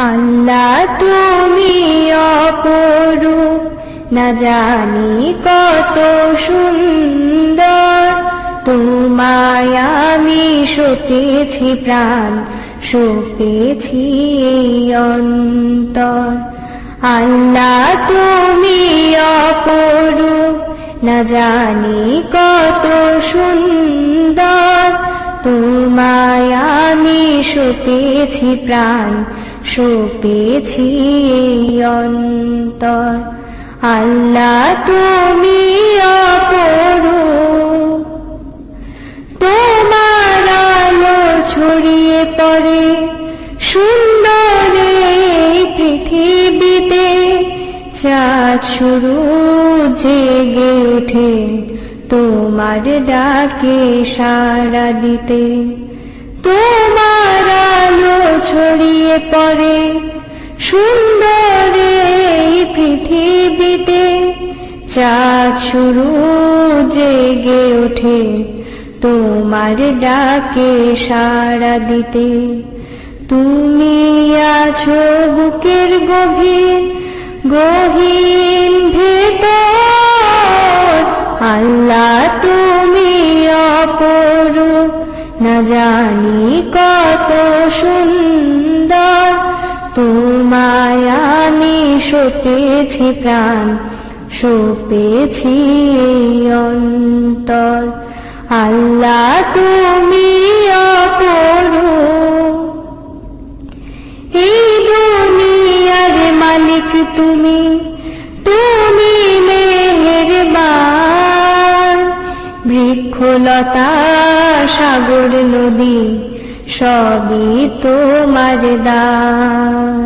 আল্লাহ তুমি অপরূপ, না জানি কত সুন্দর। তোমায় আমি সপেছি প্রাণ, সপেছি এই অন্তর। আল্লাহ তুমি অপরূপ, না জানি কত সুন্দর। তোমায় আমি সপেছি প্রাণ, সপেছি এই অন্তর। আল্লাহ তুমি অপরূপ, তোমার আলো ছড়িয়ে পড়ে সুন্দর এই পৃথিবীতে। চাঁদ শুরু জেগে ওঠে তোমার ডাকে সাড়া দিতে। তোমার আলো ছড়িয়ে পড়ে সুন্দর এই পৃথিবীতে। চাঁদ শুরু জেগে ওঠে তোমার ডাকে সাড়া দিতে। তুমি আছো বুকের গভীর গহীন ভেতর। আল্লাহ তুমি অপরূপ, না জানি কত সুন্দর। তোমায় আমি সপেছি প্রাণ, সপেছি এই অন্তর। আল্লাহ তুমি অপরূপ, এই দুনিয়ার মালিক তুমি, তুমি মেহেরবান। বৃক্ষলতা সাগর নদী সবই তোমার দান।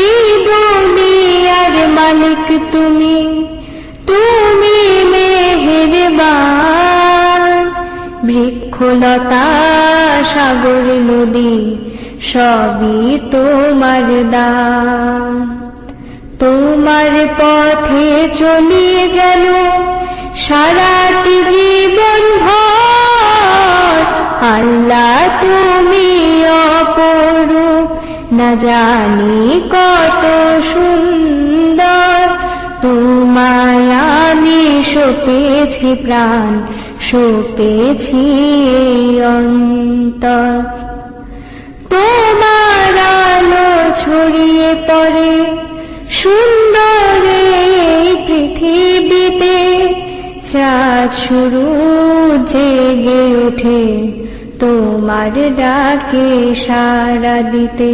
এই দুনিয়ার মালিক তুমি, তুমি মেহেরবান। বৃক্ষলতা সাগর নদী সবই তোমার দান। তোমার পথে চলি যেন সারাটি জীবন ভর। আল্লাহ তুমি অপরূপ, না জানি কত সুন্দর। তোমায় আমি সপেছি প্রাণ, সপেছি এই অন্তর। তোমার আলো ছড়িয়ে পড়ে সুন্দর এই পৃথিবীতে। চাঁদ শুরু জেগে ওঠে তোমার ডাকে সাড়া দিতে।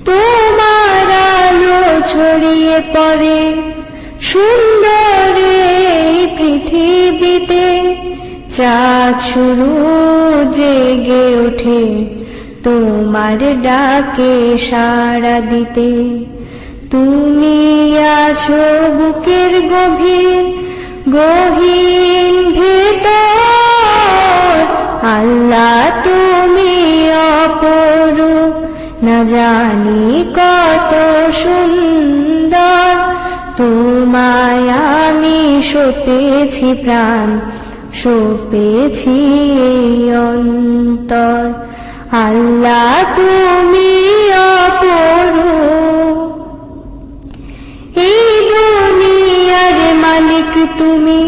তোমার আলো ছড়িয়ে পড়ে সুন্দর এই পৃথিবীতে। চাঁদ শুরু জেগে ওঠে তোমার ডাকে সাড়া দিতে। তুমি আছো বুকের গভীর গহীন ভেতর। আল্লাহ তুমি অপরূপ, না জানি কত সুন্দর। তোমায় আমি সপেছি প্রাণ, সপেছি এই অন্তর। আল্লাহ তুমি অপরূপ, এই দুনিয়ার মালিক তুমি,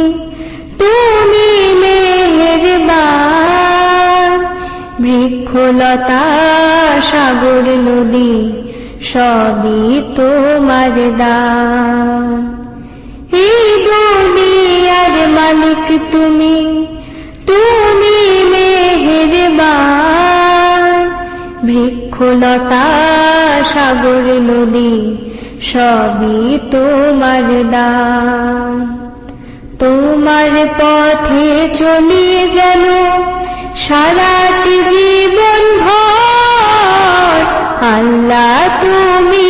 তুমি মেহেরবান। বৃক্ষলতা সাগর নদী সবই তোমার দান। এই দুনিয়ার মালিক তুমি, তুমি মেহেরবান। বৃক্ষলতা সাগর নদী সবই তোমার দান। তোমার পথে চলি যেন সারাটি জীবন ভর। আল্লাহ তুমি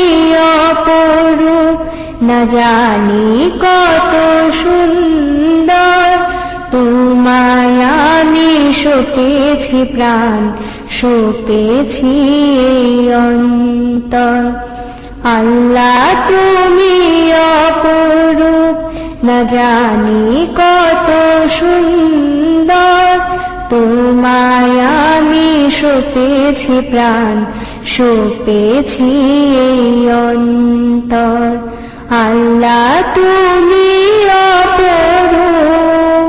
অপরূপ, না জানি কত সুন্দর। তোমায় আমি সপেছি প্রাণ, সপেছি এই অন্তর। আল্লাহ তুমি অপরূপ, না জানি কত সুন্দর। তোমায় আমি সপেছি প্রাণ, সপেছি এই অন্তর, আল্লাহ তুমি অপরূপ।